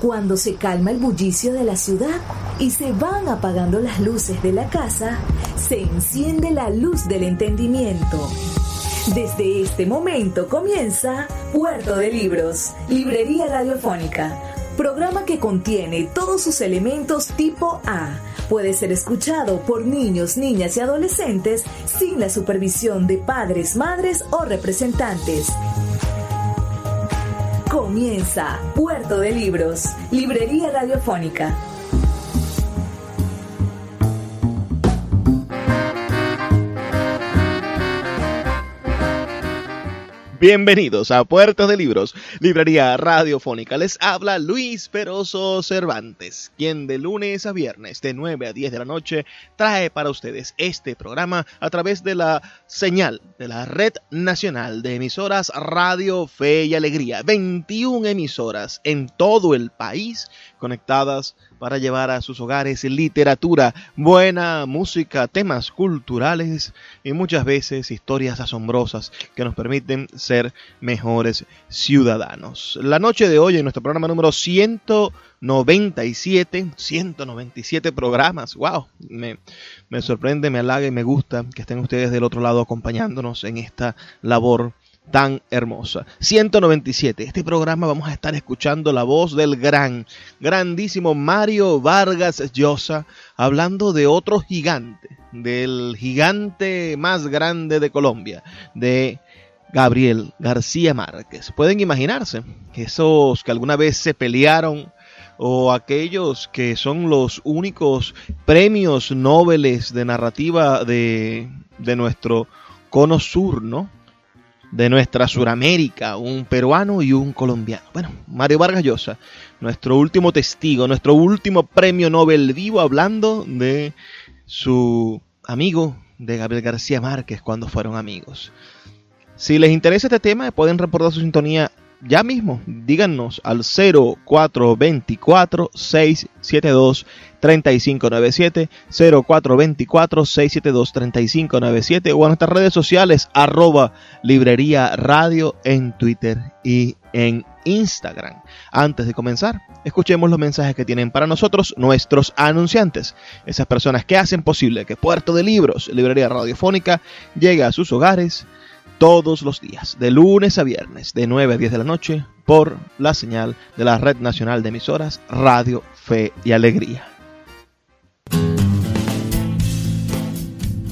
Cuando se calma el bullicio de la ciudad y se van apagando las luces de la casa, se enciende la luz del entendimiento. Desde este momento comienza Puerto de Libros, Librería Radiofónica, programa que contiene todos sus elementos tipo A. Puede ser escuchado por niños, niñas y adolescentes sin la supervisión de padres, madres o representantes. Comienza Puerto de Libros, Librería Radiofónica. Bienvenidos a Puerto de Libros, Librería Radiofónica. Les habla Luis Peroso Cervantes, quien de lunes a viernes de 9 a 10 de la noche trae para ustedes este programa a través de la señal de la Red Nacional de Emisoras Radio Fe y Alegría. 21 emisoras en todo el país conectadas para llevar a sus hogares literatura, buena música, temas culturales y muchas veces historias asombrosas que nos permiten ser mejores ciudadanos. La noche de hoy en nuestro programa número 197 programas. ¡Wow! Me sorprende, me halaga y me gusta que estén ustedes del otro lado acompañándonos en esta labor tan hermosa. 197. Este programa vamos a estar escuchando la voz del grandísimo Mario Vargas Llosa, hablando de otro gigante, del gigante más grande de Colombia, de Gabriel García Márquez. Pueden imaginarse esos que alguna vez se pelearon, o aquellos que son los únicos premios Nobel de narrativa de nuestro cono sur, ¿no? De nuestra Suramérica, un peruano y un colombiano. Bueno, Mario Vargas Llosa, nuestro último testigo, nuestro último premio Nobel vivo, hablando de su amigo, de Gabriel García Márquez, cuando fueron amigos. Si les interesa este tema, pueden reportar su sintonía ya mismo. Díganos al 0424-672-3597, 0424-672-3597 o a nuestras redes sociales, @Librería Radio en Twitter y en Instagram. Antes de comenzar, escuchemos los mensajes que tienen para nosotros nuestros anunciantes, esas personas que hacen posible que Puerto de Libros, Librería Radiofónica, llegue a sus hogares todos los días, de lunes a viernes, de 9 a 10 de la noche, por la señal de la Red Nacional de Emisoras Radio Fe y Alegría.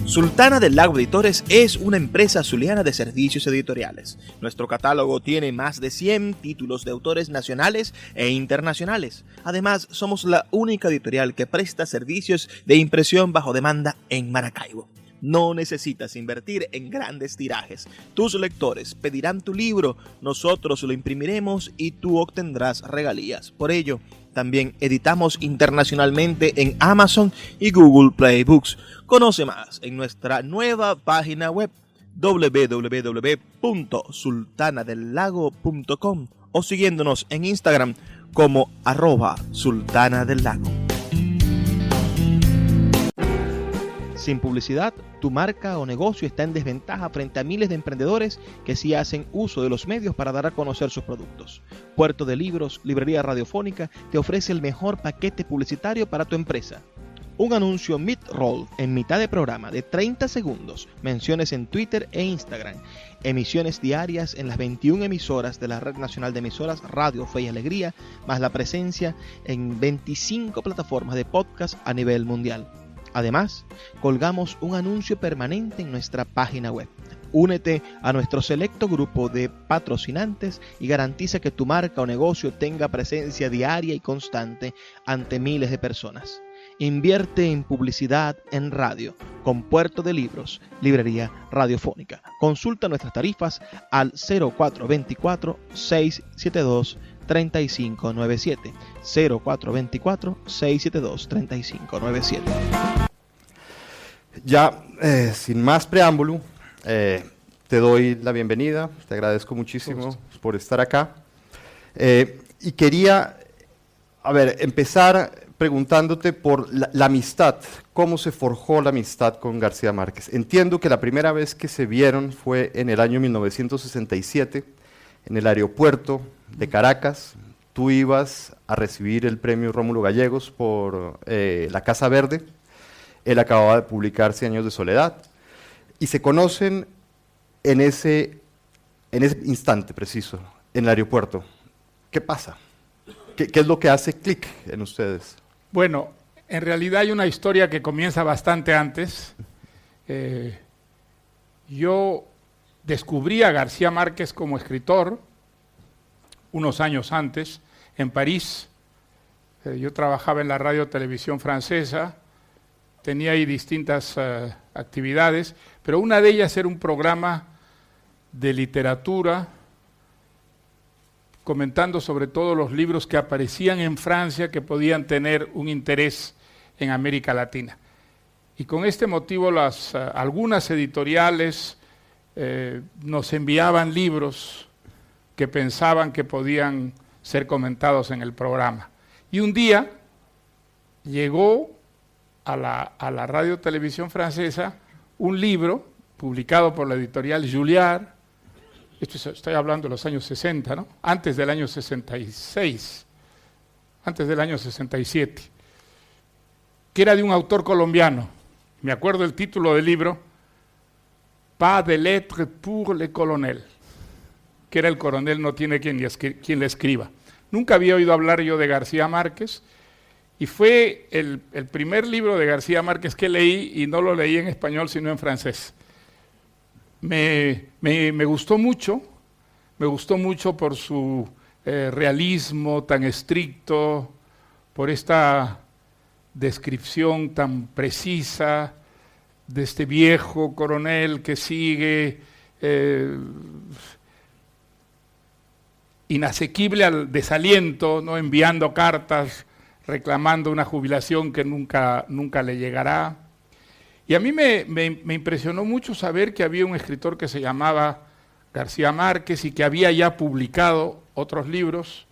Sultana del Lago Editores es una empresa zuliana de servicios editoriales. Nuestro catálogo tiene más de 100 títulos de autores nacionales e internacionales. Además, somos la única editorial que presta servicios de impresión bajo demanda en Maracaibo. No necesitas invertir en grandes tirajes. Tus lectores pedirán tu libro, nosotros lo imprimiremos y tú obtendrás regalías. Por ello, también editamos internacionalmente en Amazon y Google Play Books. Conoce más en nuestra nueva página web www.sultanadelago.com o siguiéndonos en Instagram como @sultanadelago. Sin publicidad, tu marca o negocio está en desventaja frente a miles de emprendedores que sí hacen uso de los medios para dar a conocer sus productos. Puerto de Libros, Librería Radiofónica, te ofrece el mejor paquete publicitario para tu empresa. Un anuncio mid-roll en mitad de programa de 30 segundos, menciones en Twitter e Instagram, emisiones diarias en las 21 emisoras de la Red Nacional de Emisoras Radio Fe y Alegría, más la presencia en 25 plataformas de podcast a nivel mundial. Además, colgamos un anuncio permanente en nuestra página web. Únete a nuestro selecto grupo de patrocinantes y garantiza que tu marca o negocio tenga presencia diaria y constante ante miles de personas. Invierte en publicidad en radio con Puerto de Libros, Librería Radiofónica. Consulta nuestras tarifas al 0424-672-3597. 0424-672-3597. Ya, sin más preámbulo, te doy la bienvenida, te agradezco muchísimo por estar acá. Y quería, empezar preguntándote por la amistad, cómo se forjó la amistad con García Márquez. Entiendo que la primera vez que se vieron fue en el año 1967, en el aeropuerto de Caracas. tú ibas a recibir el premio Rómulo Gallegos por La Casa Verde. Él acababa de publicar 100 años de soledad. Y se conocen en ese instante preciso, en el aeropuerto. ¿Qué pasa? ¿Qué es lo que hace clic en ustedes? Bueno, en realidad hay una historia que comienza bastante antes. Yo descubrí a García Márquez como escritor unos años antes, en París. Yo trabajaba en la radio televisión francesa, tenía ahí distintas actividades, pero una de ellas era un programa de literatura, comentando sobre todo los libros que aparecían en Francia que podían tener un interés en América Latina. Y con este motivo algunas editoriales nos enviaban libros que pensaban que podían ser comentados en el programa. Y un día llegó a la radio televisión francesa un libro publicado por la editorial Julliard. Estoy hablando de los años 60, ¿no? Antes del año 66, antes del año 67, que era de un autor colombiano. Me acuerdo el título del libro, Pas de lettres pour le colonel, que era el coronel no tiene quien le escriba. Nunca había oído hablar yo de García Márquez, y fue el primer libro de García Márquez que leí, y no lo leí en español sino en francés. Me gustó mucho por su realismo tan estricto, por esta descripción tan precisa de este viejo coronel que sigue inasequible al desaliento, ¿no? Enviando cartas reclamando una jubilación que nunca le llegará. Y a mí me impresionó mucho saber que había un escritor que se llamaba García Márquez y que había ya publicado otros libros.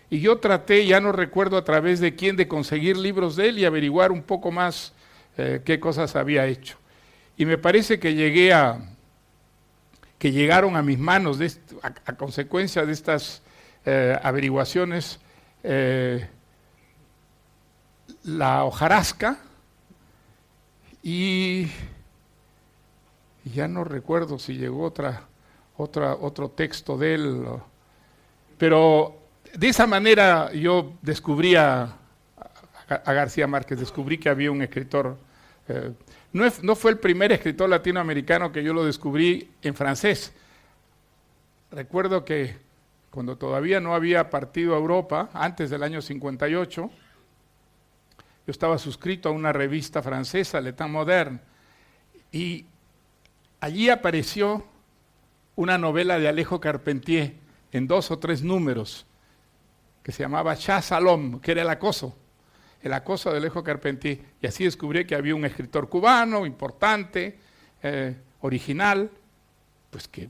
Y yo traté, ya no recuerdo a través de quién, de conseguir libros de él y averiguar un poco más qué cosas había hecho. Y me parece que llegaron a mis manos a consecuencia de estas averiguaciones La hojarasca, y ya no recuerdo si llegó otro texto de él, pero de esa manera yo descubrí a García Márquez, descubrí que había un escritor. No fue el primer escritor latinoamericano que yo lo descubrí en francés. Recuerdo que cuando todavía no había partido a Europa, antes del año 58, yo estaba suscrito a una revista francesa, Le Temps Moderne, y allí apareció una novela de Alejo Carpentier en 2 o 3 números, que se llamaba Chasse à l'homme, que era el acoso de Alejo Carpentier. Y así descubrí que había un escritor cubano importante, original, pues que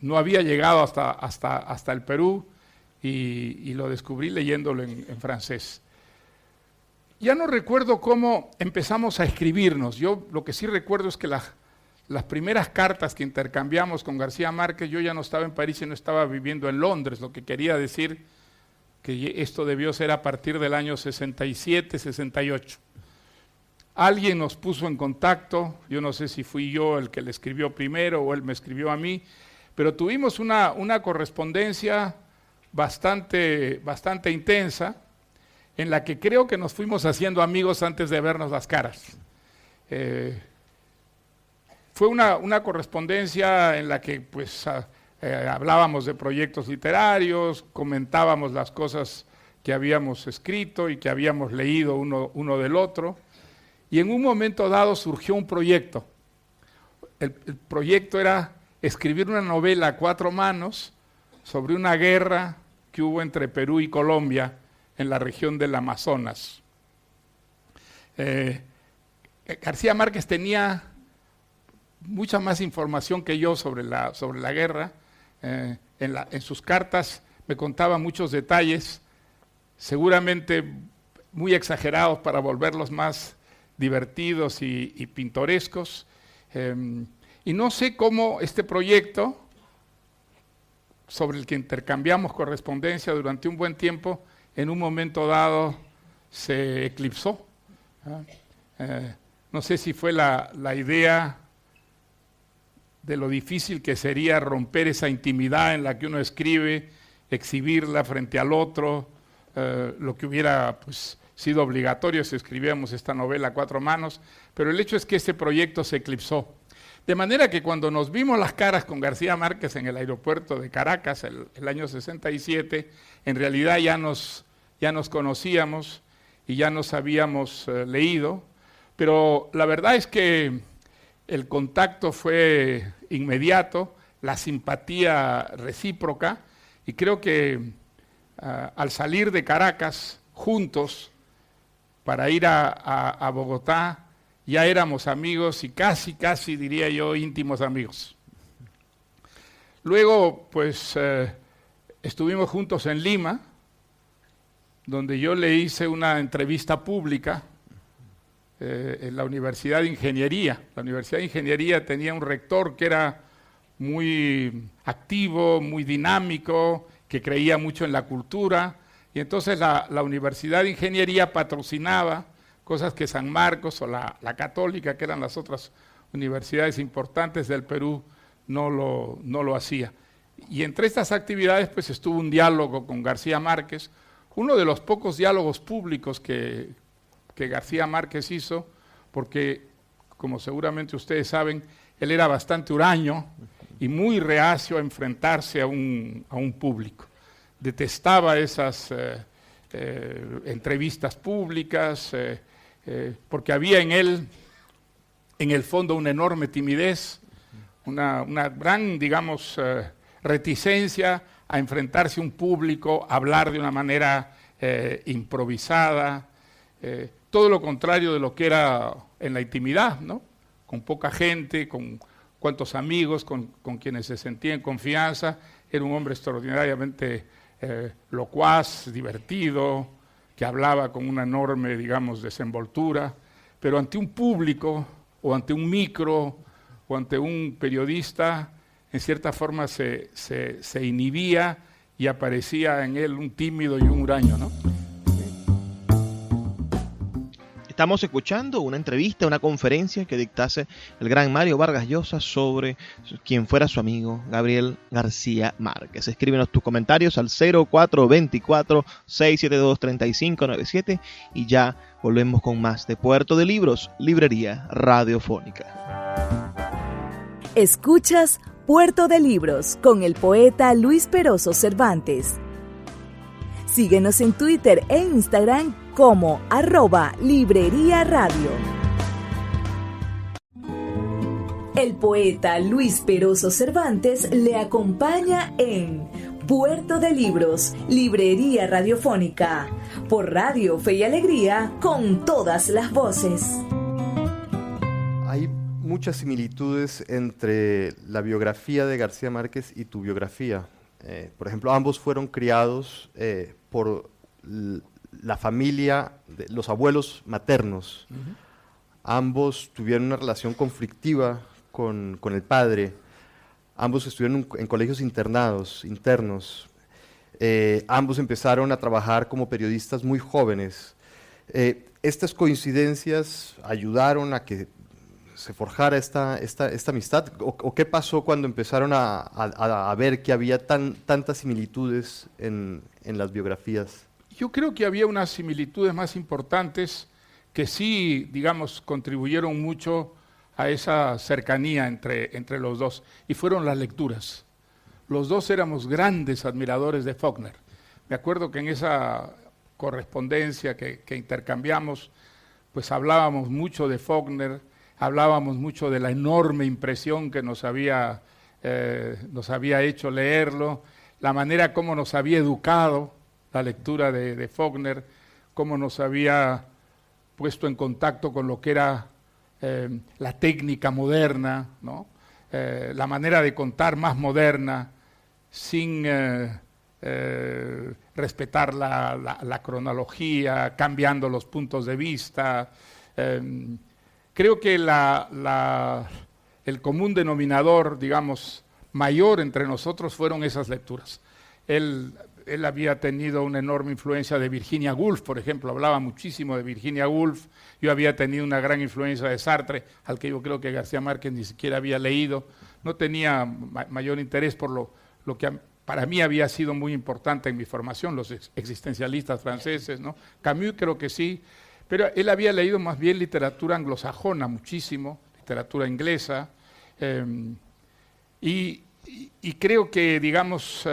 no había llegado hasta el Perú, y lo descubrí leyéndolo en francés. Ya no recuerdo cómo empezamos a escribirnos. Yo lo que sí recuerdo es que las primeras cartas que intercambiamos con García Márquez, yo ya no estaba en París y no estaba viviendo en Londres, lo que quería decir que esto debió ser a partir del año 67, 68. Alguien nos puso en contacto, yo no sé si fui yo el que le escribió primero o él me escribió a mí, pero tuvimos una correspondencia bastante intensa, en la que creo que nos fuimos haciendo amigos antes de vernos las caras. Fue una correspondencia en la que pues hablábamos de proyectos literarios, comentábamos las cosas que habíamos escrito y que habíamos leído uno del otro, y en un momento dado surgió un proyecto. El proyecto era escribir una novela a 4 manos sobre una guerra que hubo entre Perú y Colombia en la región del Amazonas. García Márquez tenía mucha más información que yo sobre la guerra. En sus cartas me contaba muchos detalles, seguramente muy exagerados para volverlos más divertidos y pintorescos. Y no sé cómo este proyecto sobre el que intercambiamos correspondencia durante un buen tiempo, en un momento dado se eclipsó. No sé si fue la idea de lo difícil que sería romper esa intimidad en la que uno escribe, exhibirla frente al otro, lo que hubiera pues, sido obligatorio si escribíamos esta novela a 4 manos, pero el hecho es que ese proyecto se eclipsó. De manera que cuando nos vimos las caras con García Márquez en el aeropuerto de Caracas el año 67, en realidad ya nos conocíamos y ya nos habíamos leído, pero la verdad es que el contacto fue inmediato, la simpatía recíproca, y creo que al salir de Caracas juntos para ir a Bogotá, ya éramos amigos y casi diría yo íntimos amigos. Luego pues estuvimos juntos en Lima, donde yo le hice una entrevista pública en la Universidad de Ingeniería. La Universidad de Ingeniería tenía un rector que era muy activo, muy dinámico, que creía mucho en la cultura, y entonces la Universidad de Ingeniería patrocinaba cosas que San Marcos o la Católica, que eran las otras universidades importantes del Perú, no lo hacía. Y entre estas actividades pues estuvo un diálogo con García Márquez, uno de los pocos diálogos públicos que García Márquez hizo, porque, como seguramente ustedes saben, él era bastante huraño y muy reacio a enfrentarse a un público. Detestaba esas entrevistas públicas, porque había en él, en el fondo, una enorme timidez, una gran, digamos, reticencia a enfrentarse a un público, a hablar de una manera improvisada, todo lo contrario de lo que era en la intimidad, ¿no? Con poca gente, con cuantos amigos, con quienes se sentía en confianza. Era un hombre extraordinariamente locuaz, divertido, que hablaba con una enorme, digamos, desenvoltura, pero ante un público, o ante un micro, o ante un periodista, en cierta forma se inhibía y aparecía en él un tímido y un huraño, ¿no? Estamos escuchando una entrevista, una conferencia que dictase el gran Mario Vargas Llosa sobre quien fuera su amigo Gabriel García Márquez. Escríbenos tus comentarios al 0424-672-3597 y ya volvemos con más de Puerto de Libros, Librería Radiofónica. Escuchas Puerto de Libros con el poeta Luis Peroso Cervantes. Síguenos en Twitter e Instagram como @Librería Radio. El poeta Luis Peroso Cervantes le acompaña en Puerto de Libros, Librería Radiofónica, por Radio Fe y Alegría, con todas las voces. Hay muchas similitudes entre la biografía de García Márquez y tu biografía. Por ejemplo, ambos fueron criados por la familia, de los abuelos maternos. Uh-huh. Ambos tuvieron una relación conflictiva con el padre. Ambos estuvieron en colegios internos. Ambos empezaron a trabajar como periodistas muy jóvenes. Estas coincidencias ayudaron a que se forjara esta amistad, o qué pasó cuando empezaron a ver que había tantas similitudes en las biografías. Yo creo que había unas similitudes más importantes que sí, digamos, contribuyeron mucho a esa cercanía entre los dos, y fueron las lecturas. Los dos éramos grandes admiradores de Faulkner. Me acuerdo que en esa correspondencia que intercambiamos, pues hablábamos mucho de Faulkner, hablábamos mucho de la enorme impresión que nos había hecho leerlo, la manera como nos había educado la lectura de Faulkner, cómo nos había puesto en contacto con lo que era la técnica moderna, ¿no? La manera de contar más moderna, sin respetar la cronología, cambiando los puntos de vista. Creo que el común denominador, digamos, mayor entre nosotros fueron esas lecturas. Él había tenido una enorme influencia de Virginia Woolf, por ejemplo, hablaba muchísimo de Virginia Woolf. Yo había tenido una gran influencia de Sartre, al que yo creo que García Márquez ni siquiera había leído. No tenía mayor interés por lo que para mí había sido muy importante en mi formación, los existencialistas franceses, ¿no? Camus creo que sí, pero él había leído más bien literatura anglosajona muchísimo, literatura inglesa, y creo que, digamos,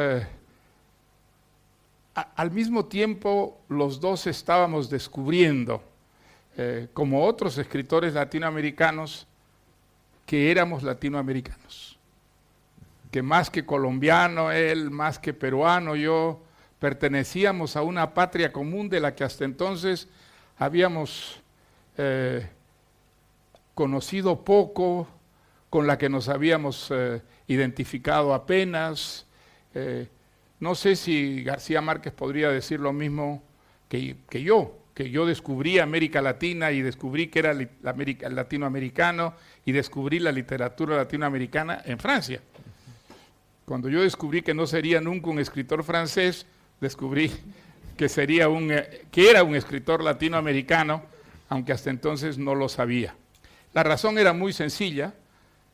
al mismo tiempo los dos estábamos descubriendo, como otros escritores latinoamericanos, que éramos latinoamericanos, que más que colombiano él, más que peruano yo, pertenecíamos a una patria común de la que hasta entonces habíamos conocido poco, con la que nos habíamos identificado apenas. No sé si García Márquez podría decir lo mismo que yo descubrí América Latina y descubrí que era latinoamericano y descubrí la literatura latinoamericana en Francia. Cuando yo descubrí que no sería nunca un escritor francés, descubrí que era un escritor latinoamericano, aunque hasta entonces no lo sabía. La razón era muy sencilla,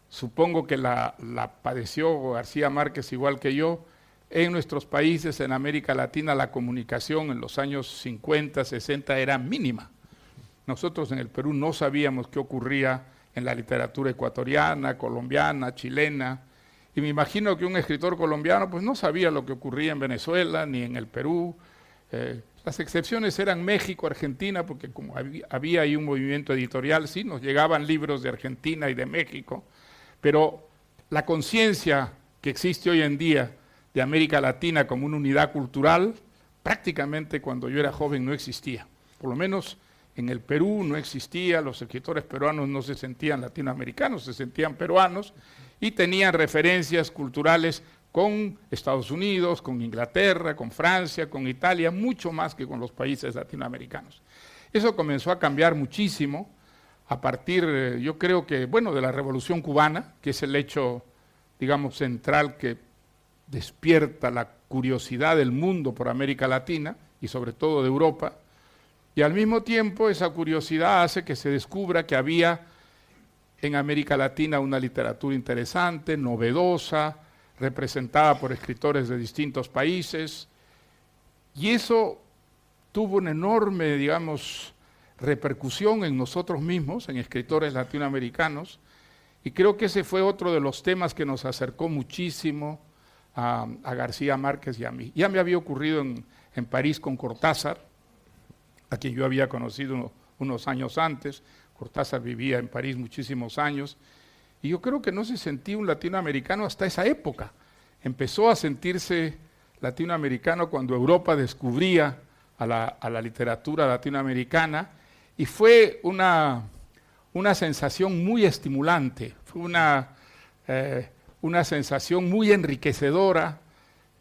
supongo que la padeció García Márquez igual que yo. En nuestros países, en América Latina, la comunicación en los años 50, 60 era mínima. Nosotros en el Perú no sabíamos qué ocurría en la literatura ecuatoriana, colombiana, chilena, y me imagino que un escritor colombiano pues no sabía lo que ocurría en Venezuela ni en el Perú. Las excepciones eran México, Argentina, porque como había ahí un movimiento editorial, sí, nos llegaban libros de Argentina y de México, pero la conciencia que existe hoy en día de América Latina como una unidad cultural, prácticamente cuando yo era joven no existía. Por lo menos en el Perú no existía, los escritores peruanos no se sentían latinoamericanos, se sentían peruanos y tenían referencias culturales con Estados Unidos, con Inglaterra, con Francia, con Italia, mucho más que con los países latinoamericanos. Eso comenzó a cambiar muchísimo a partir, yo creo que, bueno, de la Revolución Cubana, que es el hecho, digamos, central que despierta la curiosidad del mundo por América Latina y sobre todo de Europa, y al mismo tiempo esa curiosidad hace que se descubra que había en América Latina una literatura interesante, novedosa, representada por escritores de distintos países, y eso tuvo una enorme, digamos, repercusión en nosotros mismos, en escritores latinoamericanos, y creo que ese fue otro de los temas que nos acercó muchísimo a García Márquez y a mí. Ya me había ocurrido en París con Cortázar, a quien yo había conocido unos años antes. Cortázar vivía en París muchísimos años, y yo creo que no se sentía un latinoamericano hasta esa época. Empezó a sentirse latinoamericano cuando Europa descubría a la literatura latinoamericana, y fue una sensación muy estimulante, fue una sensación muy enriquecedora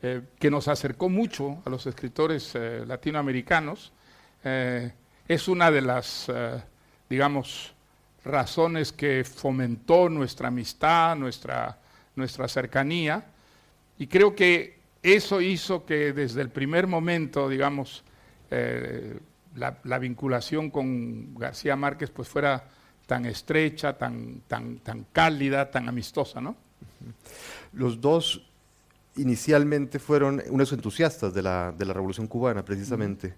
que nos acercó mucho a los escritores latinoamericanos. Es una de las, digamos, razones que fomentó nuestra amistad, nuestra cercanía, y creo que eso hizo que desde el primer momento, digamos, la vinculación con García Márquez pues fuera tan estrecha, tan cálida, tan amistosa, ¿no? Los dos inicialmente fueron unos entusiastas de la Revolución Cubana, precisamente.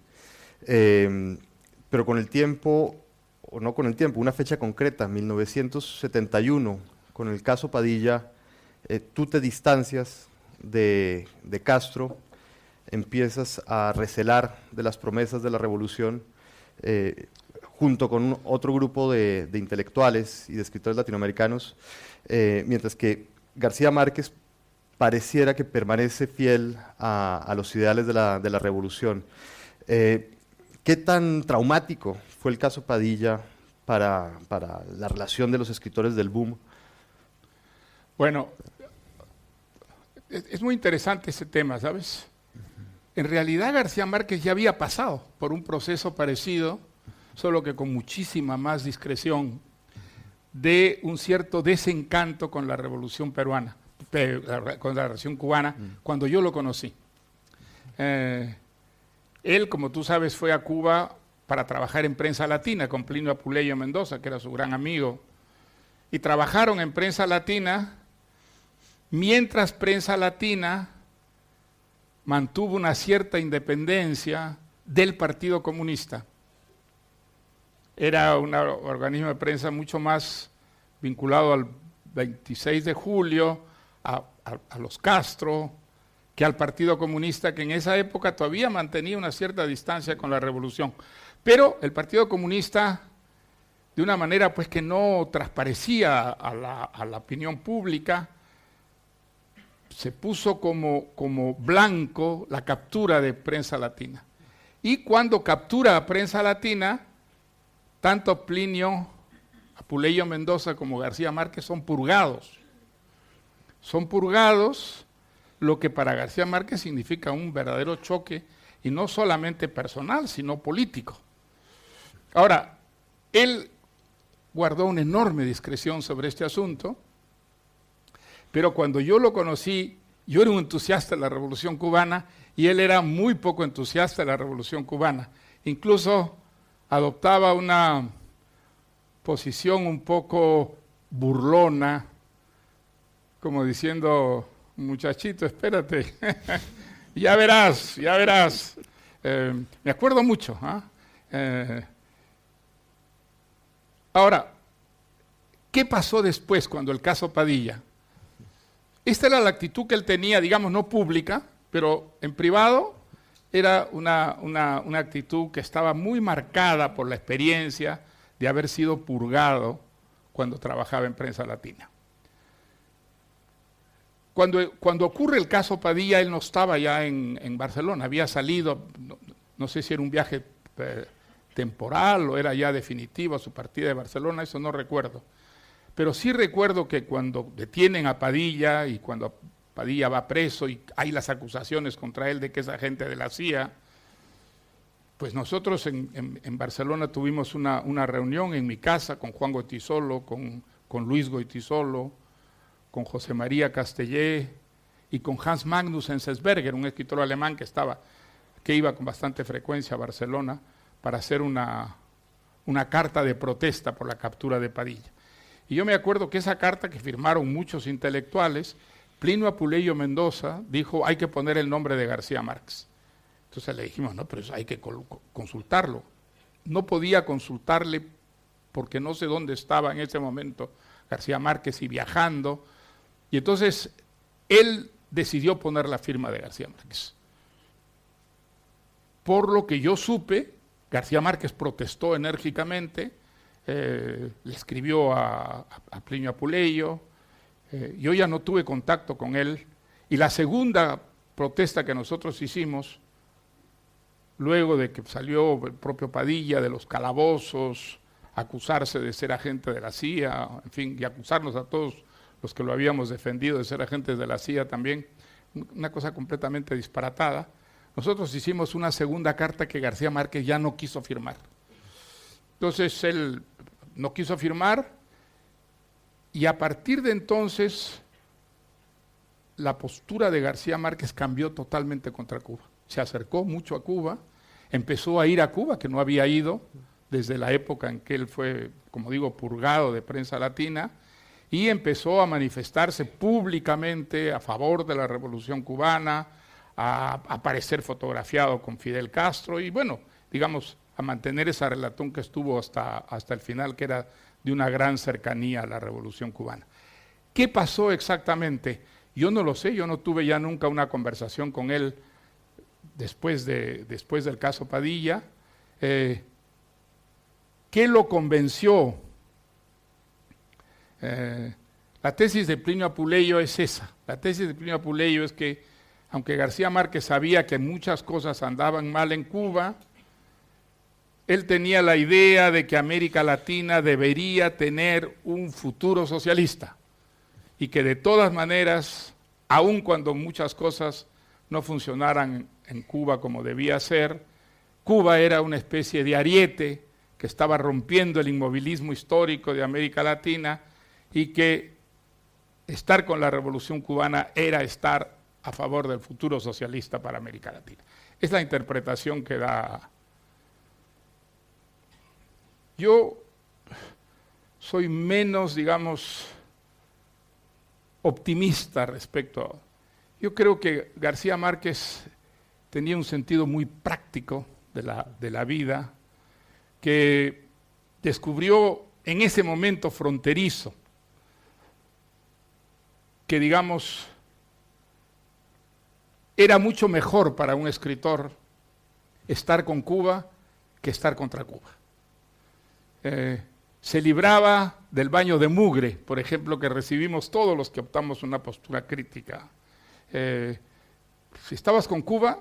Pero con el tiempo, o no con el tiempo, una fecha concreta, 1971, con el caso Padilla, tú te distancias de Castro, empiezas a recelar de las promesas de la revolución, junto con otro grupo de intelectuales y de escritores latinoamericanos, mientras que García Márquez pareciera que permanece fiel a los ideales de la revolución. ¿Qué tan traumático fue el caso Padilla para la relación de los escritores del boom? Bueno, es muy interesante ese tema, ¿sabes? En realidad García Márquez ya había pasado por un proceso parecido, solo que con muchísima más discreción, de un cierto desencanto con la Revolución Peruana. con la Revolución Cubana, cuando yo lo conocí. Él, como tú sabes, fue a Cuba para trabajar en Prensa Latina con Plinio Apuleyo Mendoza, que era su gran amigo, y trabajaron en Prensa Latina mientras Prensa Latina mantuvo una cierta independencia del Partido Comunista. Era un organismo de prensa mucho más vinculado al 26 de julio, a los Castro, que al Partido Comunista, que en esa época todavía mantenía una cierta distancia con la revolución. Pero el Partido Comunista, de una manera pues que no transparecía a la opinión pública, se puso como blanco la captura de Prensa Latina. Y cuando captura a Prensa Latina, tanto Plinio Apuleyo Mendoza como García Márquez son purgados. Son purgados, lo que para García Márquez significa un verdadero choque, y no solamente personal, sino político. Ahora, él guardó una enorme discreción sobre este asunto, pero cuando yo lo conocí, yo era un entusiasta de la Revolución Cubana y él era muy poco entusiasta de la Revolución Cubana. Incluso adoptaba una posición un poco burlona, como diciendo, muchachito, espérate, ya verás, ya verás. Me acuerdo mucho. Ahora, ¿qué pasó después cuando el caso Padilla? Esta era la actitud que él tenía, digamos, no pública, pero en privado era una actitud que estaba muy marcada por la experiencia de haber sido purgado cuando trabajaba en Prensa Latina. Cuando ocurre el caso Padilla, él no estaba ya en Barcelona, había salido, no sé si era un viaje temporal o era ya definitivo su partida de Barcelona, eso no recuerdo. Pero sí recuerdo que cuando detienen a Padilla y cuando Padilla va preso y hay las acusaciones contra él de que es agente de la CIA, pues nosotros en Barcelona tuvimos una reunión en mi casa con Juan Goytisolo, con Luis Goytisolo, con José María Castellé y con Hans Magnus Enzensberger, un escritor alemán que iba con bastante frecuencia a Barcelona para hacer una carta de protesta por la captura de Padilla. Y yo me acuerdo que esa carta, que firmaron muchos intelectuales, Plinio Apuleyo Mendoza dijo, hay que poner el nombre de García Márquez. Entonces le dijimos, no, pero eso hay que consultarlo. No podía consultarle porque no sé dónde estaba en ese momento García Márquez y viajando. Y entonces él decidió poner la firma de García Márquez. Por lo que yo supe, García Márquez protestó enérgicamente, le escribió a Plinio Apuleyo, yo ya no tuve contacto con él, y la segunda protesta que nosotros hicimos, luego de que salió el propio Padilla de los calabozos, acusarse de ser agente de la CIA, en fin, y acusarnos a todos los que lo habíamos defendido de ser agentes de la CIA también, una cosa completamente disparatada, nosotros hicimos una segunda carta que García Márquez ya no quiso firmar. Entonces él no quiso firmar y a partir de entonces la postura de García Márquez cambió totalmente contra Cuba. Se acercó mucho a Cuba, empezó a ir a Cuba, que no había ido desde la época en que él fue, como digo, purgado de Prensa Latina, y empezó a manifestarse públicamente a favor de la Revolución Cubana, a aparecer fotografiado con Fidel Castro y bueno, digamos, a mantener esa relación que estuvo hasta el final, que era de una gran cercanía a la Revolución Cubana. ¿Qué pasó exactamente? Yo no lo sé, yo no tuve ya nunca una conversación con él después del caso Padilla. ¿Qué lo convenció? La tesis de Plinio Apuleyo es esa. La tesis de Plinio Apuleyo es que, aunque García Márquez sabía que muchas cosas andaban mal en Cuba, él tenía la idea de que América Latina debería tener un futuro socialista y que de todas maneras, aun cuando muchas cosas no funcionaran en Cuba como debía ser, Cuba era una especie de ariete que estaba rompiendo el inmovilismo histórico de América Latina y que estar con la Revolución Cubana era estar a favor del futuro socialista para América Latina. Es la interpretación que da. Yo soy menos, digamos, optimista respecto a... Yo creo que García Márquez tenía un sentido muy práctico de la vida, que descubrió en ese momento fronterizo, que digamos, era mucho mejor para un escritor estar con Cuba que estar contra Cuba. Se libraba del baño de mugre, por ejemplo, que recibimos todos los que optamos una postura crítica. Si estabas con Cuba,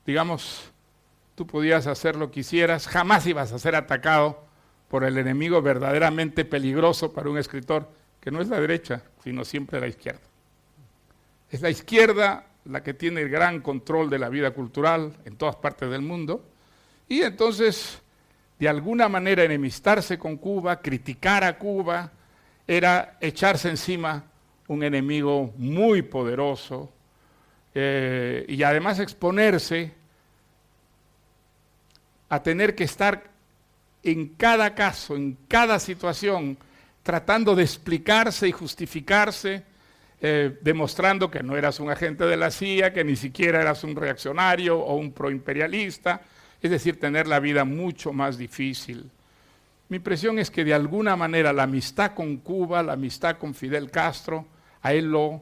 digamos, tú podías hacer lo que quisieras, jamás ibas a ser atacado por el enemigo verdaderamente peligroso para un escritor, que no es la derecha, sino siempre la izquierda. Es la izquierda la que tiene el gran control de la vida cultural en todas partes del mundo, y entonces, de alguna manera, enemistarse con Cuba, criticar a Cuba, era echarse encima un enemigo muy poderoso, y además exponerse a tener que estar en cada caso, en cada situación, tratando de explicarse y justificarse, demostrando que no eras un agente de la CIA, que ni siquiera eras un reaccionario o un proimperialista, es decir, tener la vida mucho más difícil. Mi impresión es que de alguna manera la amistad con Cuba, la amistad con Fidel Castro, a él lo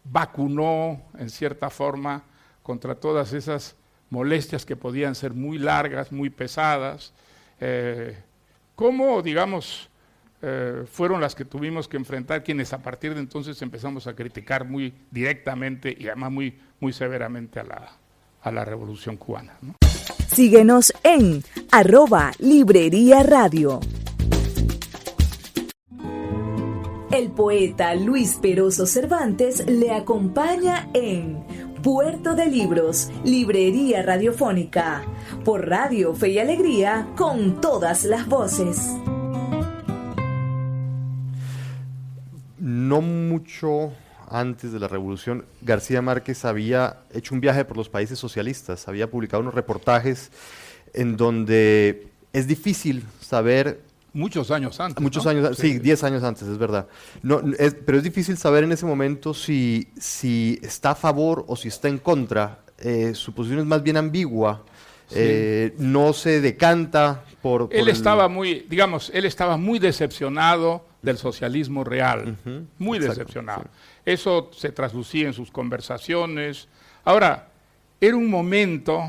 vacunó en cierta forma contra todas esas molestias que podían ser muy largas, muy pesadas, como, digamos, fueron las que tuvimos que enfrentar quienes a partir de entonces empezamos a criticar muy directamente y además muy, muy severamente a la Revolución Cubana, ¿no? Síguenos en @Librería Radio. El poeta Luis Peroso Cervantes le acompaña en Puerto de Libros, Librería Radiofónica, por Radio Fe y Alegría, con todas las voces. No mucho antes de la Revolución, García Márquez había hecho un viaje por los países socialistas, había publicado unos reportajes en donde es difícil saber... Muchos años antes. Muchos ¿no? años, sí, 10 años antes, es verdad. Pero es difícil saber en ese momento si está a favor o si está en contra. Su posición es más bien ambigua. Sí. No se decanta por... Él estaba muy, digamos, él estaba muy decepcionado del socialismo real, muy exacto, decepcionado. Sí. Eso se traslucía en sus conversaciones. Ahora, era un momento,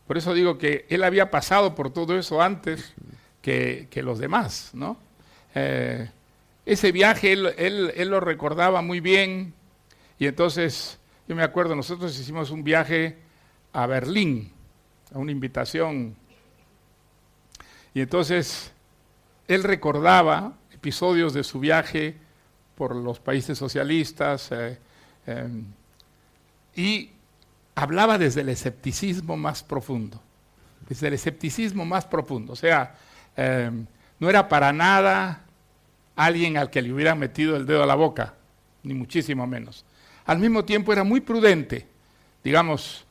por eso digo que él había pasado por todo eso antes que los demás, ¿no? Ese viaje él lo recordaba muy bien, y entonces, yo me acuerdo, nosotros hicimos un viaje a Berlín, a una invitación, y entonces él recordaba episodios de su viaje por los países socialistas, y hablaba desde el escepticismo más profundo, o sea, no era para nada alguien al que le hubieran metido el dedo a la boca, ni muchísimo menos. Al mismo tiempo era muy prudente, digamos,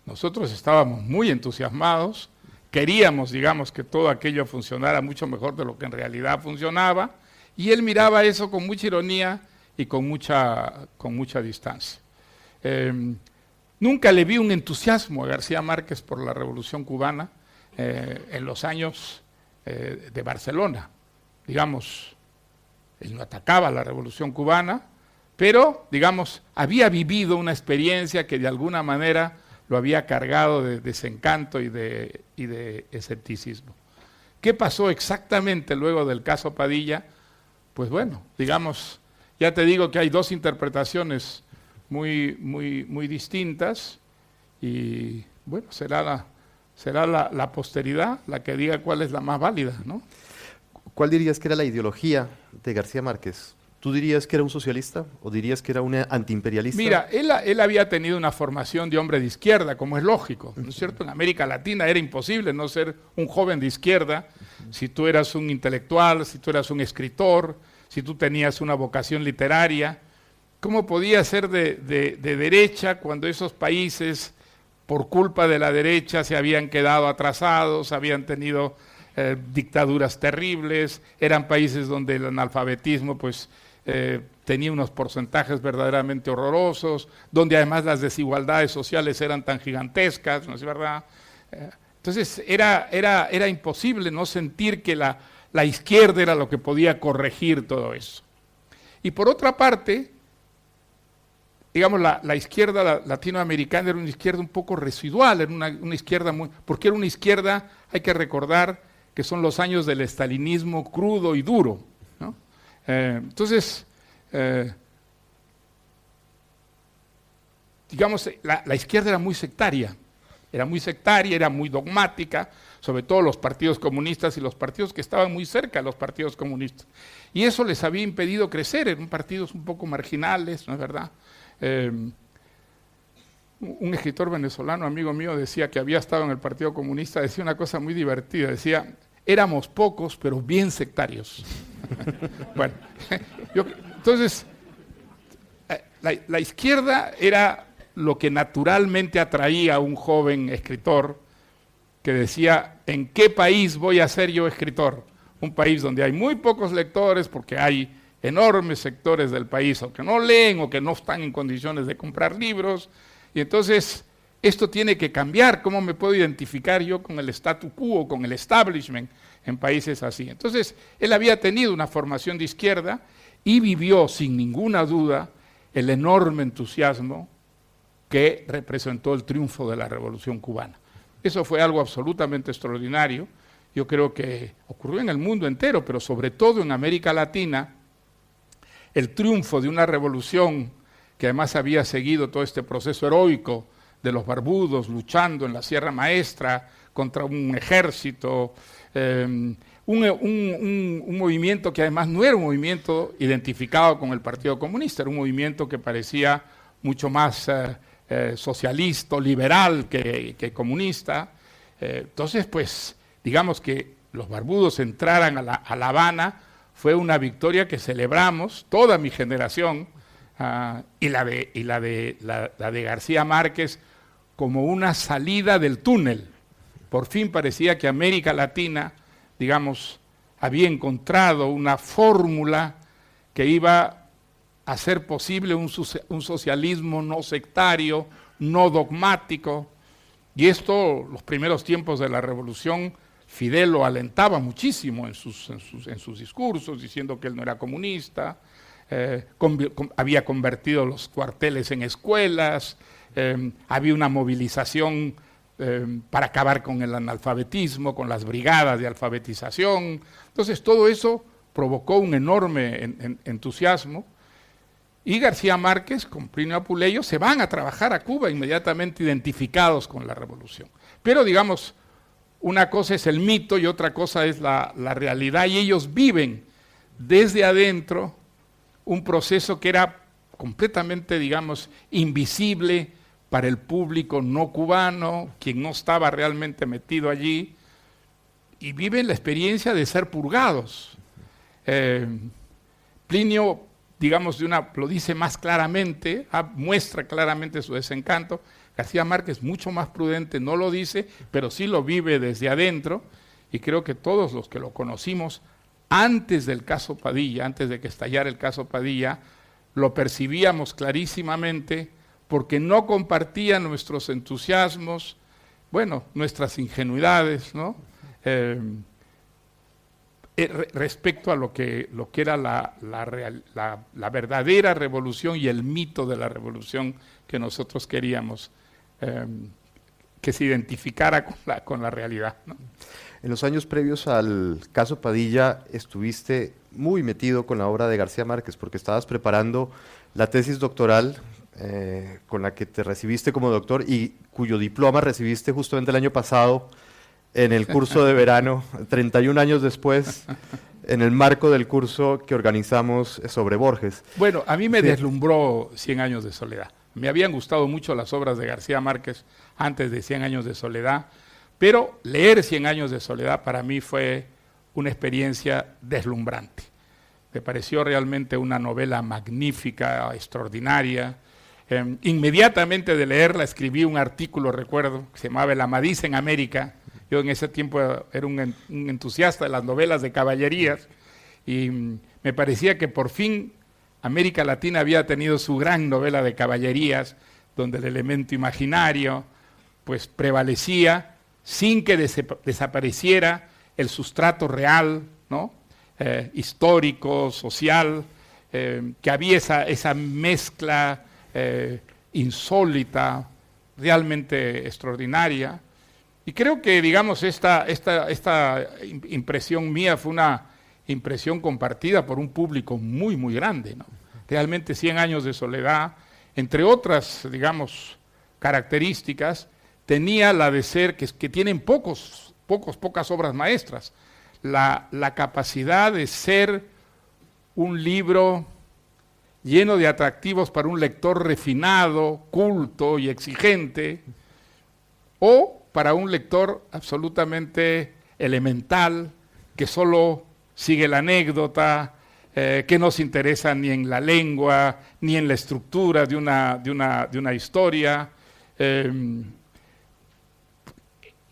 nosotros estábamos muy entusiasmados, queríamos, digamos, que todo aquello funcionara mucho mejor de lo que en realidad funcionaba, y él miraba eso con mucha ironía y con mucha distancia. Nunca le vi un entusiasmo a García Márquez por la Revolución Cubana en los años de Barcelona. Digamos, él no atacaba la Revolución Cubana, pero, digamos, había vivido una experiencia que de alguna manera lo había cargado de desencanto y de escepticismo. ¿Qué pasó exactamente luego del caso Padilla? Pues bueno, digamos, ya te digo que hay dos interpretaciones muy distintas, y bueno, será la posteridad la que diga cuál es la más válida, ¿no? ¿Cuál dirías que era la ideología de García Márquez? ¿Tú dirías que era un socialista o dirías que era un antiimperialista? Mira, él había tenido una formación de hombre de izquierda, como es lógico, ¿no es cierto? En América Latina era imposible no ser un joven de izquierda si tú eras un intelectual, si tú eras un escritor, si tú tenías una vocación literaria. ¿Cómo podía ser de derecha cuando esos países, por culpa de la derecha, se habían quedado atrasados, habían tenido dictaduras terribles, eran países donde el analfabetismo pues tenía unos porcentajes verdaderamente horrorosos, donde además las desigualdades sociales eran tan gigantescas, ¿no es verdad? Entonces era imposible no sentir que la izquierda era lo que podía corregir todo eso. Y por otra parte, digamos, la izquierda latinoamericana era una izquierda un poco residual, era una izquierda porque era una izquierda, hay que recordar que son los años del estalinismo crudo y duro, ¿no? Entonces, digamos, la izquierda era muy sectaria, era muy dogmática, sobre todo los partidos comunistas y los partidos que estaban muy cerca de los partidos comunistas. Y eso les había impedido crecer, eran partidos un poco marginales, ¿no es verdad? Un escritor venezolano, amigo mío, decía que había estado en el Partido Comunista, decía una cosa muy divertida, decía, éramos pocos, pero bien sectarios. Bueno, entonces, la izquierda era lo que naturalmente atraía a un joven escritor que decía, ¿en qué país voy a ser yo escritor? Un país donde hay muy pocos lectores, porque hay enormes sectores del país o que no leen o que no están en condiciones de comprar libros, y entonces esto tiene que cambiar. ¿Cómo me puedo identificar yo con el statu quo, con el establishment en países así? Entonces él había tenido una formación de izquierda y vivió sin ninguna duda el enorme entusiasmo que representó el triunfo de la Revolución Cubana. Eso fue algo absolutamente extraordinario. Yo creo que ocurrió en el mundo entero, pero sobre todo en América Latina. El triunfo de una revolución que además había seguido todo este proceso heroico de los barbudos luchando en la Sierra Maestra contra un ejército, un movimiento que además no era un movimiento identificado con el Partido Comunista, era un movimiento que parecía mucho más socialista, liberal que comunista. Entonces, pues, digamos que los barbudos entraran a La Habana, fue una victoria que celebramos, toda mi generación, y la de García Márquez como una salida del túnel. Por fin parecía que América Latina, digamos, había encontrado una fórmula que iba a hacer posible un socialismo no sectario, no dogmático, y esto, los primeros tiempos de la revolución, Fidel lo alentaba muchísimo en sus discursos, diciendo que él no era comunista, había convertido los cuarteles en escuelas, había una movilización para acabar con el analfabetismo, con las brigadas de alfabetización. Entonces todo eso provocó un enorme entusiasmo, y García Márquez con Plinio Apuleyo se van a trabajar a Cuba inmediatamente identificados con la revolución. Pero digamos, una cosa es el mito y otra cosa es la realidad, y ellos viven desde adentro un proceso que era completamente, digamos, invisible para el público no cubano, quien no estaba realmente metido allí, y viven la experiencia de ser purgados. Plinio, digamos, lo dice más claramente, muestra claramente su desencanto. García Márquez, mucho más prudente, no lo dice, pero sí lo vive desde adentro, y creo que todos los que lo conocimos antes del caso Padilla, antes de que estallara el caso Padilla, lo percibíamos clarísimamente, porque no compartía nuestros entusiasmos, bueno, nuestras ingenuidades, ¿no? Respecto a lo que era la verdadera revolución y el mito de la revolución que nosotros queríamos que se identificara con la realidad, ¿no? En los años previos al caso Padilla estuviste muy metido con la obra de García Márquez, porque estabas preparando la tesis doctoral con la que te recibiste como doctor y cuyo diploma recibiste justamente el año pasado en el curso de verano, 31 años después, en el marco del curso que organizamos sobre Borges. Bueno, a mí me deslumbró 100 años de soledad. Me habían gustado mucho las obras de García Márquez antes de 100 años de soledad, pero leer 100 años de soledad para mí fue una experiencia deslumbrante. Me pareció realmente una novela magnífica, extraordinaria. Inmediatamente de leerla escribí un artículo, recuerdo, que se llamaba El Amadís en América. Yo en ese tiempo era un entusiasta de las novelas de caballerías y me parecía que por fin América Latina había tenido su gran novela de caballerías, donde el elemento imaginario pues prevalecía sin que desapareciera el sustrato real, ¿no? Histórico, social, que había esa mezcla insólita, realmente extraordinaria. Y creo que, digamos, esta impresión mía fue una impresión compartida por un público muy, muy grande, ¿no? Realmente 100 años de soledad, entre otras, digamos, características, tenía la de ser, que tienen pocas obras maestras, la capacidad de ser un libro lleno de atractivos para un lector refinado, culto y exigente, o para un lector absolutamente elemental, que solo sigue la anécdota, que no se interesa ni en la lengua, ni en la estructura de una historia.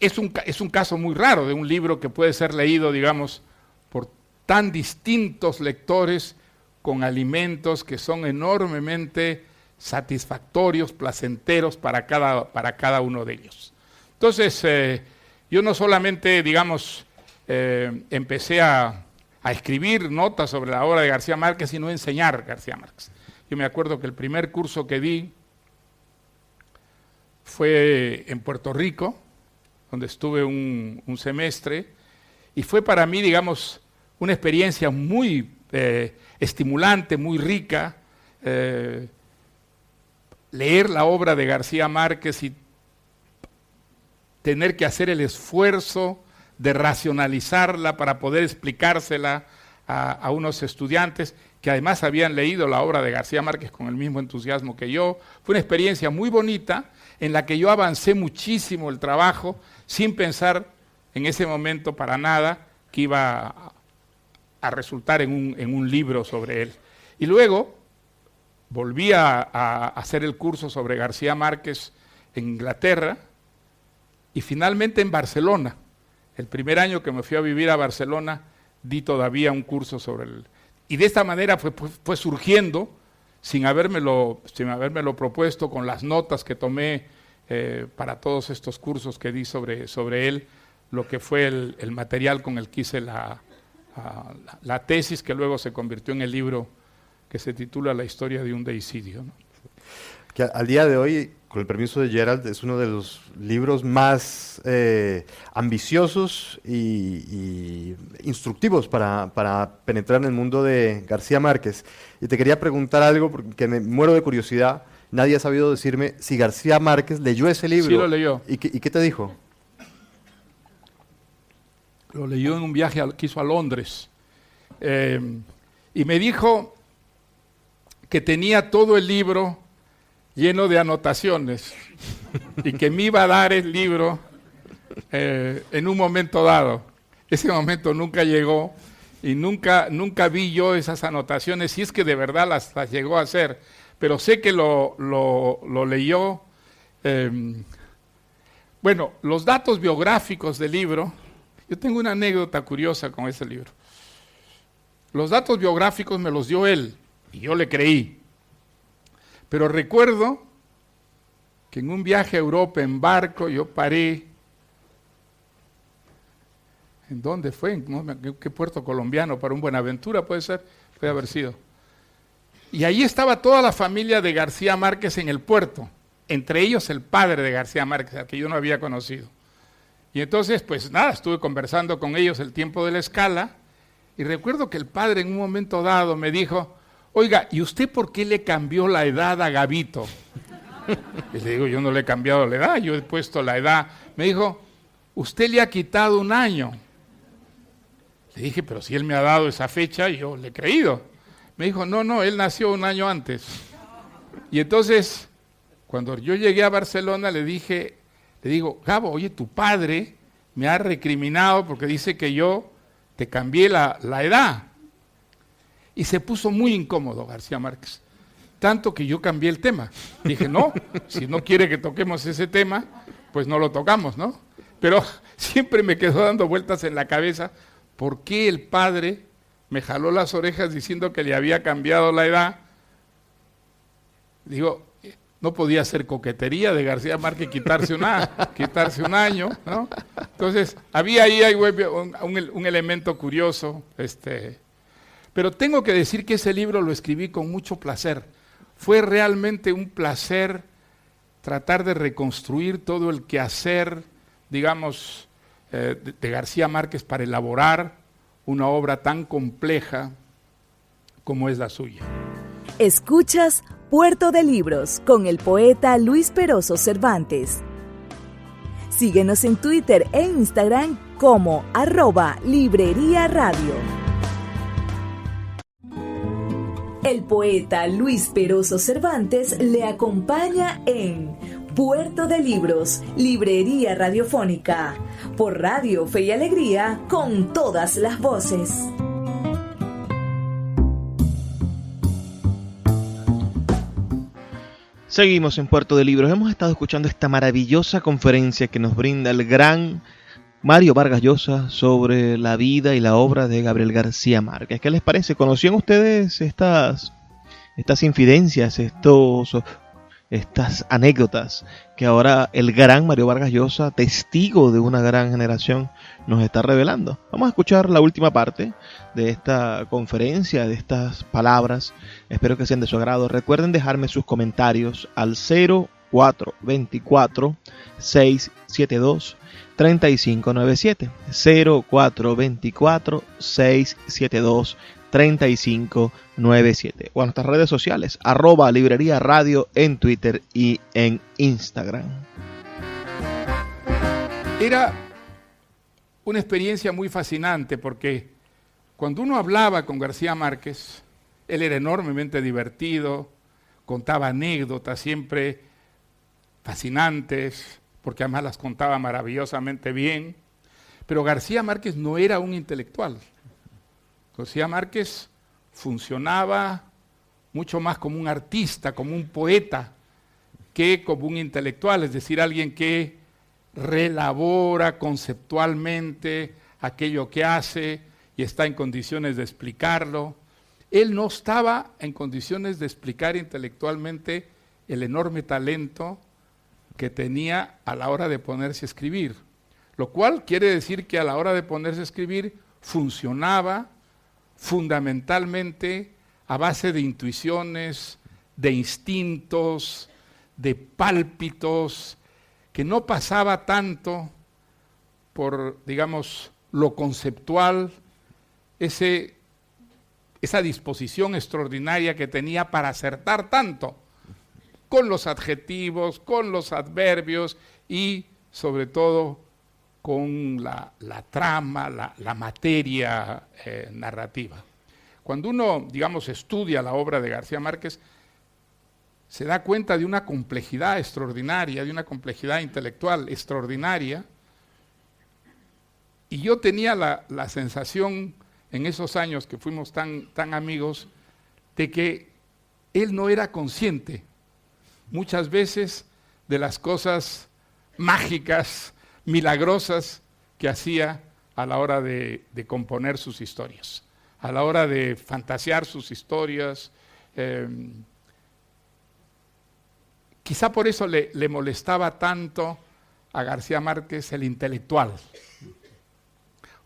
Es un caso muy raro de un libro que puede ser leído, digamos, por tan distintos lectores con alimentos que son enormemente satisfactorios, placenteros para cada uno de ellos. Entonces, yo no solamente, digamos, empecé a escribir notas sobre la obra de García Márquez, sino a enseñar García Márquez. Yo me acuerdo que el primer curso que di fue en Puerto Rico, donde estuve un semestre, y fue para mí, digamos, una experiencia muy estimulante, muy rica, leer la obra de García Márquez y tener que hacer el esfuerzo de racionalizarla para poder explicársela a unos estudiantes que además habían leído la obra de García Márquez con el mismo entusiasmo que yo. Fue una experiencia muy bonita en la que yo avancé muchísimo el trabajo sin pensar en ese momento para nada que iba a resultar en un libro sobre él. Y luego volví a hacer el curso sobre García Márquez en Inglaterra y finalmente en Barcelona. El primer año que me fui a vivir a Barcelona di todavía un curso sobre él. Y de esta manera fue surgiendo, sin habérmelo propuesto, con las notas que tomé para todos estos cursos que di sobre él, lo que fue el material con el que hice la tesis, que luego se convirtió en el libro que se titula La historia de un deicidio, ¿no? Que al día de hoy, con el permiso de Gerald, es uno de los libros más ambiciosos y instructivos para penetrar en el mundo de García Márquez. Y te quería preguntar algo, porque me muero de curiosidad. Nadie ha sabido decirme si García Márquez leyó ese libro. Sí, lo leyó. ¿Y qué te dijo? Lo leyó en un viaje que hizo a Londres. Y me dijo que tenía todo el libro lleno de anotaciones y que me iba a dar el libro en un momento dado. Ese momento nunca llegó y nunca vi yo esas anotaciones, si es que de verdad las llegó a hacer, pero sé que lo leyó. Bueno, los datos biográficos del libro, yo tengo una anécdota curiosa con ese libro. Los datos biográficos me los dio él y yo le creí. Pero recuerdo que en un viaje a Europa en barco yo paré. ¿En dónde fue? ¿En qué puerto colombiano? Para un Buenaventura puede ser, puede haber sido. Y ahí estaba toda la familia de García Márquez en el puerto, entre ellos el padre de García Márquez, al que yo no había conocido. Y entonces, pues nada, estuve conversando con ellos el tiempo de la escala, y recuerdo que el padre en un momento dado me dijo: oiga, ¿y usted por qué le cambió la edad a Gabito? Y le digo, yo no le he cambiado la edad, yo he puesto la edad. Me dijo, usted le ha quitado un año. Le dije, pero si él me ha dado esa fecha, yo le he creído. Me dijo, no, él nació un año antes. Y entonces, cuando yo llegué a Barcelona, le digo, Gabo, oye, tu padre me ha recriminado porque dice que yo te cambié la edad. Y se puso muy incómodo García Márquez. Tanto que yo cambié el tema. Dije, no, si no quiere que toquemos ese tema, pues no lo tocamos, ¿no? Pero siempre me quedó dando vueltas en la cabeza por qué el padre me jaló las orejas diciendo que le había cambiado la edad. Digo, no podía ser coquetería de García Márquez quitarse un año, ¿no? Entonces, había ahí un elemento curioso, pero tengo que decir que ese libro lo escribí con mucho placer. Fue realmente un placer tratar de reconstruir todo el quehacer, digamos, de García Márquez para elaborar una obra tan compleja como es la suya. Escuchas Puerto de Libros con el poeta Luis Peroso Cervantes. Síguenos en Twitter e Instagram como @Librería Radio. El poeta Luis Peroso Cervantes le acompaña en Puerto de Libros, Librería Radiofónica, por Radio Fe y Alegría, con todas las voces. Seguimos en Puerto de Libros. Hemos estado escuchando esta maravillosa conferencia que nos brinda el gran Mario Vargas Llosa sobre la vida y la obra de Gabriel García Márquez. ¿Qué les parece? ¿Conocían ustedes estas infidencias, estas anécdotas que ahora el gran Mario Vargas Llosa, testigo de una gran generación, nos está revelando? Vamos a escuchar la última parte de esta conferencia, de estas palabras. Espero que sean de su agrado. Recuerden dejarme sus comentarios al 0424 672 3597, 0424 672 3597, o a nuestras redes sociales, @Librería Radio en Twitter y en Instagram. Era una experiencia muy fascinante porque cuando uno hablaba con García Márquez, él era enormemente divertido, contaba anécdotas siempre fascinantes, porque además las contaba maravillosamente bien, pero García Márquez no era un intelectual. García Márquez funcionaba mucho más como un artista, como un poeta, que como un intelectual, es decir, alguien que reelabora conceptualmente aquello que hace y está en condiciones de explicarlo. Él no estaba en condiciones de explicar intelectualmente el enorme talento que tenía a la hora de ponerse a escribir, lo cual quiere decir que a la hora de ponerse a escribir funcionaba fundamentalmente a base de intuiciones, de instintos, de pálpitos, que no pasaba tanto por, digamos, lo conceptual, esa disposición extraordinaria que tenía para acertar tanto con los adjetivos, con los adverbios y sobre todo con la trama, la materia narrativa. Cuando uno, digamos, estudia la obra de García Márquez, se da cuenta de una complejidad extraordinaria, de una complejidad intelectual extraordinaria, y yo tenía la sensación en esos años que fuimos tan amigos, de que él no era consciente muchas veces de las cosas mágicas, milagrosas que hacía a la hora de componer sus historias, a la hora de fantasear sus historias. Quizá por eso le molestaba tanto a García Márquez el intelectual.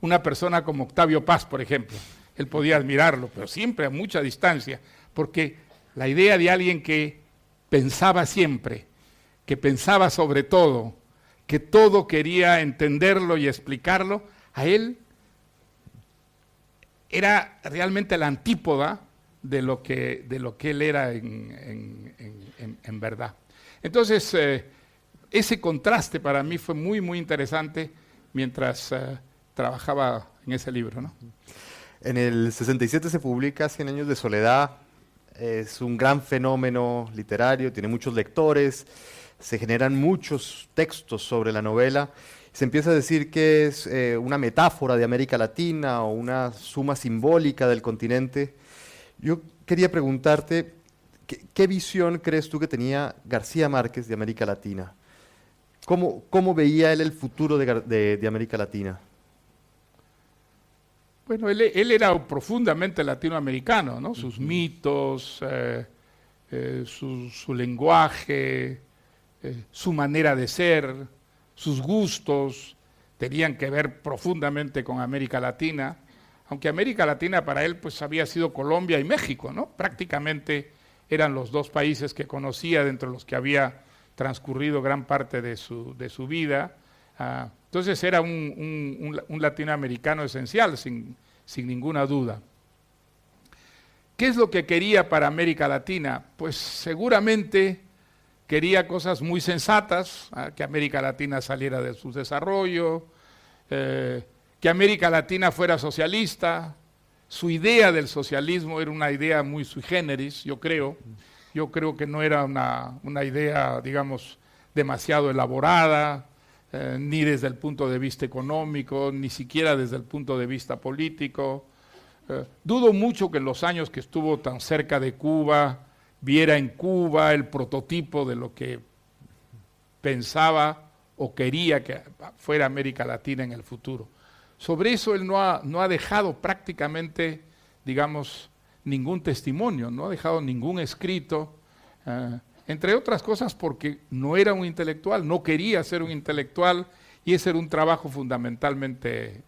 Una persona como Octavio Paz, por ejemplo, él podía admirarlo, pero siempre a mucha distancia, porque la idea de alguien que pensaba siempre, que pensaba sobre todo, que todo quería entenderlo y explicarlo, a él era realmente la antípoda de lo que él era en verdad. Entonces, ese contraste para mí fue muy, muy interesante mientras trabajaba en ese libro, ¿no? En el 67 se publica 100 años de soledad. Es un gran fenómeno literario, tiene muchos lectores, se generan muchos textos sobre la novela. Se empieza a decir que es una metáfora de América Latina o una suma simbólica del continente. Yo quería preguntarte, ¿qué visión crees tú que tenía García Márquez de América Latina? ¿Cómo veía él el futuro de América Latina? Bueno, él era profundamente latinoamericano, ¿no? Sus mitos, su lenguaje, su manera de ser, sus gustos, tenían que ver profundamente con América Latina, aunque América Latina para él pues había sido Colombia y México, ¿no? Prácticamente eran los dos países que conocía, dentro de los que había transcurrido gran parte de su vida. Entonces era un latinoamericano esencial, sin ninguna duda. ¿Qué es lo que quería para América Latina? Pues seguramente quería cosas muy sensatas, que América Latina saliera de su desarrollo, que América Latina fuera socialista. Su idea del socialismo era una idea muy sui generis, yo creo. Yo creo que no era una idea, digamos, demasiado elaborada, ni desde el punto de vista económico, ni siquiera desde el punto de vista político. Dudo mucho que en los años que estuvo tan cerca de Cuba, viera en Cuba el prototipo de lo que pensaba o quería que fuera América Latina en el futuro. Sobre eso él no ha dejado prácticamente, digamos, ningún testimonio, no ha dejado ningún escrito, entre otras cosas porque no era un intelectual, no quería ser un intelectual, y ese era un trabajo fundamentalmente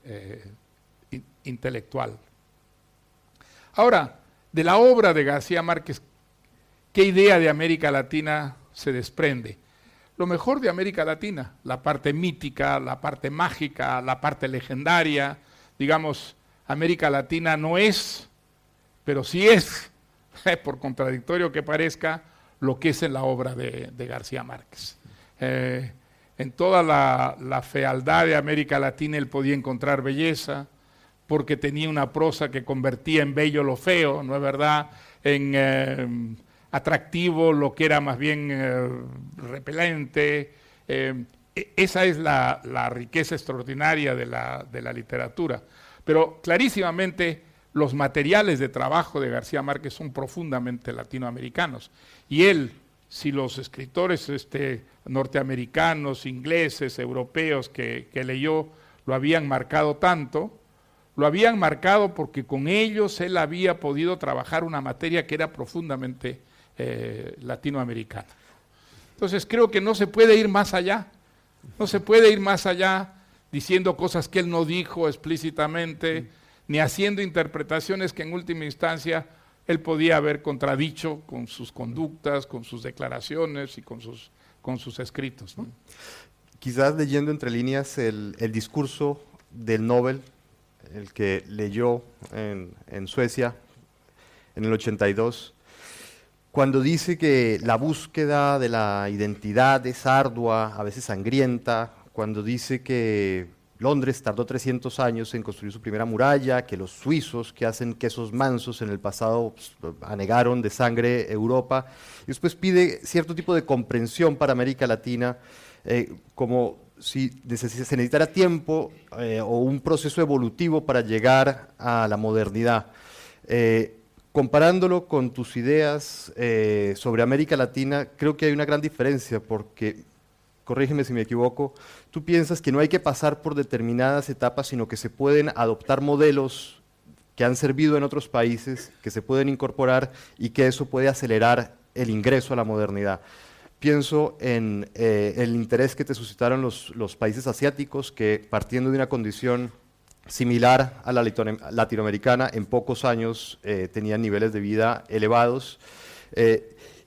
intelectual. Ahora, de la obra de García Márquez, ¿qué idea de América Latina se desprende? Lo mejor de América Latina, la parte mítica, la parte mágica, la parte legendaria. Digamos, América Latina no es, pero sí es, por contradictorio que parezca, lo que es en la obra de García Márquez. En toda la fealdad de América Latina él podía encontrar belleza, porque tenía una prosa que convertía en bello lo feo, ¿no es verdad?, en atractivo lo que era más bien repelente. Esa es la riqueza extraordinaria de la literatura. Pero clarísimamente los materiales de trabajo de García Márquez son profundamente latinoamericanos. Y él, si los escritores norteamericanos, ingleses, europeos que leyó lo habían marcado tanto, lo habían marcado porque con ellos él había podido trabajar una materia que era profundamente latinoamericana. Entonces creo que no se puede ir más allá, no se puede ir más allá diciendo cosas que él no dijo explícitamente, ni haciendo interpretaciones que en última instancia él podía haber contradicho con sus conductas, con sus declaraciones y con sus escritos, ¿no? Quizás leyendo entre líneas el discurso del Nobel, el que leyó en Suecia en el 82, cuando dice que la búsqueda de la identidad es ardua, a veces sangrienta, cuando dice que Londres tardó 300 años en construir su primera muralla, que los suizos que hacen quesos mansos en el pasado anegaron de sangre Europa, y después pide cierto tipo de comprensión para América Latina, como si se necesitara tiempo o un proceso evolutivo para llegar a la modernidad. Comparándolo con tus ideas sobre América Latina, creo que hay una gran diferencia porque, corrígeme si me equivoco, tú piensas que no hay que pasar por determinadas etapas, sino que se pueden adoptar modelos que han servido en otros países, que se pueden incorporar y que eso puede acelerar el ingreso a la modernidad. Pienso en el interés que te suscitaron los países asiáticos que, partiendo de una condición similar a la latinoamericana, en pocos años tenían niveles de vida elevados.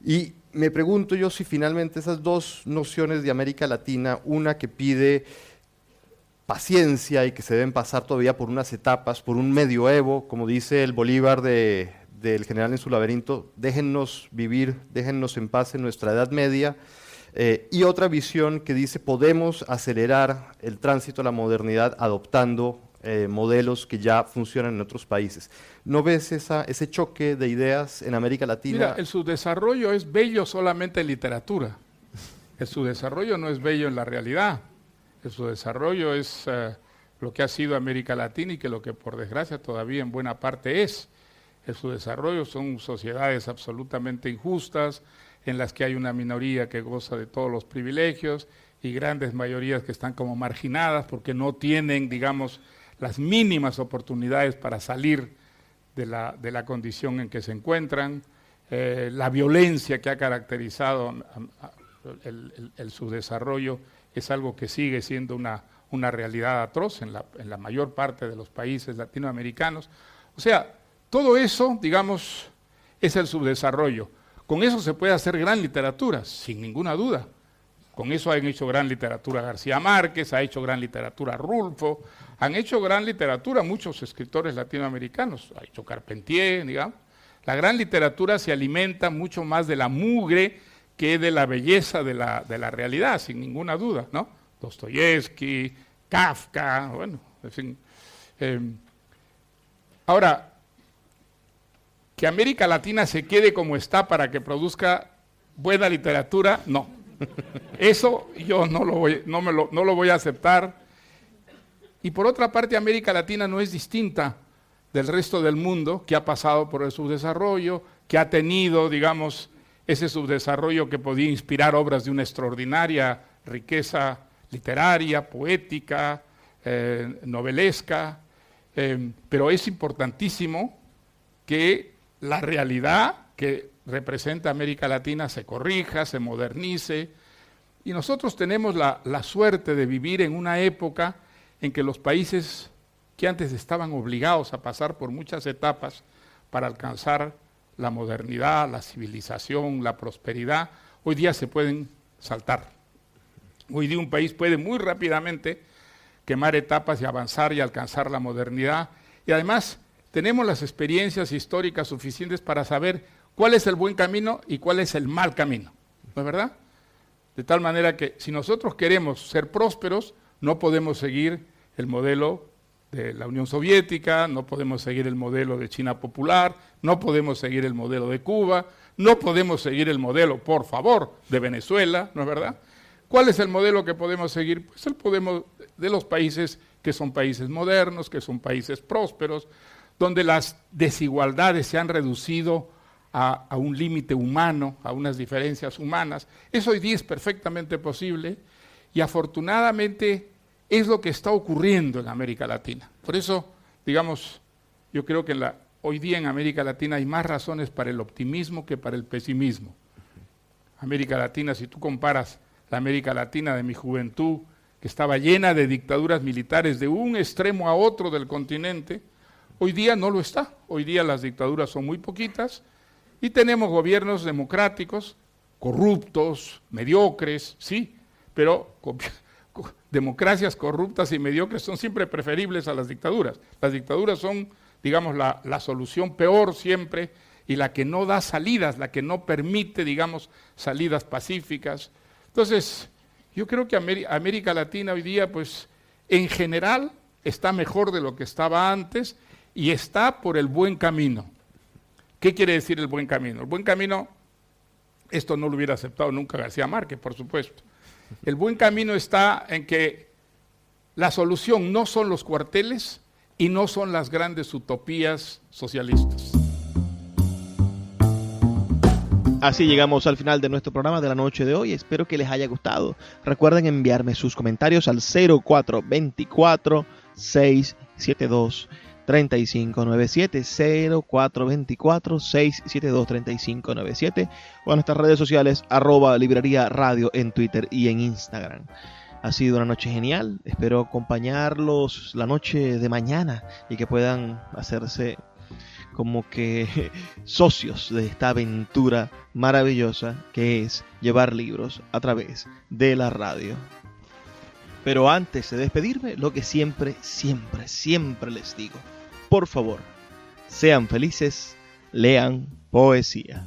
Y me pregunto yo si finalmente esas dos nociones de América Latina, una que pide paciencia y que se deben pasar todavía por unas etapas, por un medioevo, como dice el Bolívar del General en su laberinto, déjennos vivir, déjennos en paz en nuestra Edad Media, y otra visión que dice podemos acelerar el tránsito a la modernidad adoptando modelos que ya funcionan en otros países. ¿No ves ese choque de ideas en América Latina? Mira, el subdesarrollo es bello solamente en literatura. El subdesarrollo no es bello en la realidad. El subdesarrollo es lo que ha sido América Latina y que lo que por desgracia todavía en buena parte es. el subdesarrollo son sociedades absolutamente injustas, en las que hay una minoría que goza de todos los privilegios y grandes mayorías que están como marginadas porque no tienen, digamos, las mínimas oportunidades para salir de la condición en que se encuentran, la violencia que ha caracterizado el subdesarrollo es algo que sigue siendo una realidad atroz en la mayor parte de los países latinoamericanos. O sea, todo eso, digamos, es el subdesarrollo. Con eso se puede hacer gran literatura, sin ninguna duda. Con eso han hecho gran literatura García Márquez, ha hecho gran literatura Rulfo, han hecho gran literatura muchos escritores latinoamericanos, ha hecho Carpentier, digamos. La gran literatura se alimenta mucho más de la mugre que de la belleza de la realidad, sin ninguna duda, ¿no? Dostoyevsky, Kafka, bueno, en fin. Ahora, que América Latina se quede como está para que produzca buena literatura, no. Eso yo no lo voy a aceptar. Y por otra parte, América Latina no es distinta del resto del mundo que ha pasado por el subdesarrollo, que ha tenido, digamos, ese subdesarrollo que podía inspirar obras de una extraordinaria riqueza literaria, poética, novelesca, pero es importantísimo que la realidad que representa América Latina se corrija, se modernice, y nosotros tenemos la suerte de vivir en una época en que los países que antes estaban obligados a pasar por muchas etapas para alcanzar la modernidad, la civilización, la prosperidad, hoy día se pueden saltar. Hoy día un país puede muy rápidamente quemar etapas y avanzar y alcanzar la modernidad, y además tenemos las experiencias históricas suficientes para saber cuál es el buen camino y cuál es el mal camino, ¿no es verdad? De tal manera que si nosotros queremos ser prósperos, no podemos seguir el modelo de la Unión Soviética, no podemos seguir el modelo de China popular, no podemos seguir el modelo de Cuba, no podemos seguir el modelo, por favor, de Venezuela, ¿no es verdad? ¿Cuál es el modelo que podemos seguir? Pues el modelo de los países que son países modernos, que son países prósperos, donde las desigualdades se han reducido a un límite humano, a unas diferencias humanas. Eso hoy día es perfectamente posible y afortunadamente es lo que está ocurriendo en América Latina. Por eso, digamos, yo creo que hoy día en América Latina hay más razones para el optimismo que para el pesimismo. América Latina, si tú comparas la América Latina de mi juventud, que estaba llena de dictaduras militares de un extremo a otro del continente, hoy día no lo está. Hoy día las dictaduras son muy poquitas y tenemos gobiernos democráticos, corruptos, mediocres, sí, pero democracias corruptas y mediocres son siempre preferibles a las dictaduras. Las dictaduras son, digamos, la solución peor siempre y la que no da salidas, la que no permite, digamos, salidas pacíficas. Entonces, yo creo que América Latina hoy día, pues, en general, está mejor de lo que estaba antes y está por el buen camino. ¿Qué quiere decir el buen camino? El buen camino, esto no lo hubiera aceptado nunca García Márquez, por supuesto. El buen camino está en que la solución no son los cuarteles y no son las grandes utopías socialistas. Así llegamos al final de nuestro programa de la noche de hoy. Espero que les haya gustado. Recuerden enviarme sus comentarios al 0424-672-3597, 0424-672-3597, o en nuestras redes sociales, @librería radio en Twitter y en Instagram. Ha sido una noche genial. Espero acompañarlos la noche de mañana y que puedan hacerse como que socios de esta aventura maravillosa que es llevar libros a través de la radio. Pero antes de despedirme, lo que siempre les digo: por favor, sean felices, lean poesía.